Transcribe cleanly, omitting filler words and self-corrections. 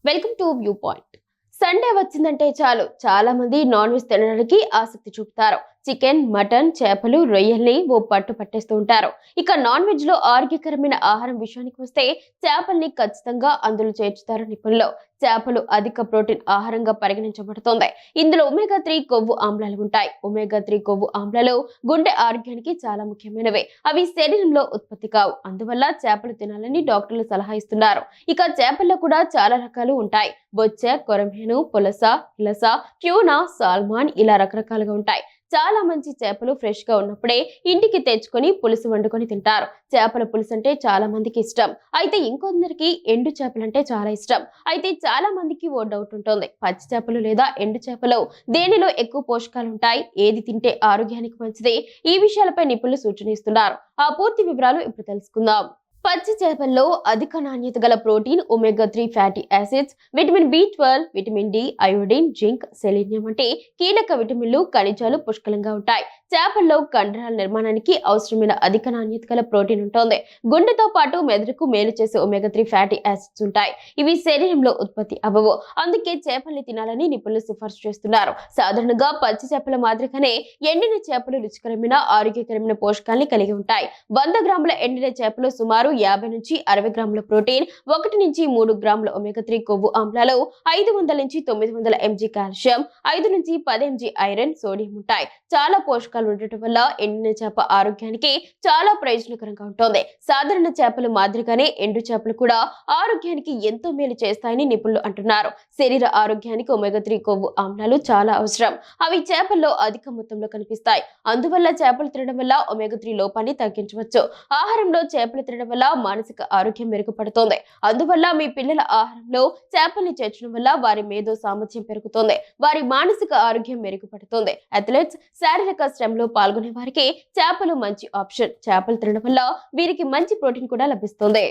Welcome to view point. Sunday వచ్చిందంటే చాలు చాలా మంది నాన్ వెజ్ తినడానికి ఆసక్తి చూపుతారు. చికెన్, మటన్, చేపలు, రొయ్యల్ని ఓ పట్టు పట్టేస్తూ ఉంటారు. ఇక నాన్ వెజ్ లో ఆరోగ్యకరమైన ఆహారం విషయానికి వస్తే చేపల్ని ఖచ్చితంగా అందులో చేర్చుతారు నిపుణులు. చేపలు అధిక ప్రోటీన్ ఆహారంగా పరిగణించబడుతోంది. ఇందులో ఒమేగా 3 కొవ్వు ఆమ్లాలు ఉంటాయి. ఒమేగా 3 కొవ్వు ఆమ్లాలు గుండె ఆరోగ్యానికి చాలా ముఖ్యమైనవి. అవి శరీరంలో ఉత్పత్తి కావు. అందువల్ల చేపలు తినాలని డాక్టర్లు సలహా ఇస్తున్నారు. ఇక చేపల్లో కూడా చాలా రకాలు ఉంటాయి. బొచ్చె, కొరమేను, పులస, ఇలస, ట్యూనా, సాల్మాన్ ఇలా రకరకాలుగా ఉంటాయి. చాలా మంచి చేపలు ఫ్రెష్ గా ఉన్నప్పుడే ఇంటికి తెచ్చుకొని పులుసు వండుకొని తింటారు. చేపల పులుసు అంటే చాలా మందికి ఇష్టం. అయితే ఇంకొందరికి ఎండు చేపలంటే చాలా ఇష్టం. అయితే చాలా మందికి ఓ డౌట్ ఉంటుంది. పచ్చి చేపలు లేదా ఎండు చేపలు దేనిలో ఎక్కువ పోషకాలు ఉంటాయి, ఏది తింటే ఆరోగ్యానికి మంచిది, ఈ విషయాలపై నిపుణులు సూచన ఇస్తున్నారు. ఆ పూర్తి వివరాలు ఇప్పుడు తెలుసుకుందాం. పచ్చి చేపల్లో అధిక నాణ్యత గల protein, omega 3 fatty acids, vitamin B 12, vitamin D, iodine, zinc, selenium వంటి కీలక విటమిన్లు, ఖనిజాలు పుష్కలంగా ఉంటాయి. చేపల్లో కండరాల నిర్మాణానికి అవసరమైన అధిక నాణ్యత గల ప్రోటీన్ ఉంటుంది. గుండెతో పాటు మెదడుకు మేలు చేసే ఒమేగా 3 ఫ్యాటీ యాసిడ్స్ ఉంటాయి. ఇవి శరీరంలో ఉత్పత్తి అవ్వవు. అందుకే చేపల్ని తినాలని నిపుణులు సిఫార్సు చేస్తున్నారు. సాధారణంగా పచ్చి చేపల మాదిరిగానే ఎండిన చేపలు రుచికరమైన, ఆరోగ్యకరమైన పోషకాల్ని కలిగి ఉంటాయి. 100 గ్రాముల ఎండిన చేపలు సుమారు 50 నుంచి 60 గ్రాముల ప్రోటీన్, 1 నుంచి 3 గ్రాముల ఒమేగా 3 కొవ్వు ఆమ్లాలు, 500 నుంచి 900 mg కాల్షియం, 5 నుంచి 10 mg ఐరన్, సోడియం ఉంటాయి. చాలా పోషకాలు ఉండటం వల్ల ఎండిన చేప ఆరోగ్యానికి చాలా ప్రయోజనకరంగా ఉంటుంది. సాధారణ చేపల మాదిరిగానే ఎండు చేపలు కూడా ఆరోగ్యానికి ఎంతో మేలు చేస్తాయని నిపుణులు అంటున్నారు. శరీర ఆరోగ్యానికి ఒమేగా 3 కొవ్వు ఆమ్లాలు చాలా అవసరం. అవి చేపల్లో అధిక మొత్తంలో కనిపిస్తాయి. అందువల్ల చేపలు తినడం వల్ల ఒమేగా 3 లోపాన్ని తగ్గించవచ్చు. ఆహారంలో చేపలు తినడం వల్ల మానసిక ఆరోగ్యం మెరుగుపడుతుంది. అందువల్ల మీ పిల్లల ఆహారంలో చేపల్ని చేర్చడం వల్ల వారి మేధో సామర్థ్యం పెరుగుతుంది. వారి మానసిక ఆరోగ్యం మెరుగుపడుతుంది. అథ్లెట్స్, శారీరక శ్రమలో పాల్గొనే వారికి చేపలు మంచి ఆప్షన్. చేపలు తినడం వల్ల వీరికి మంచి ప్రోటీన్ కూడా లభిస్తుంది.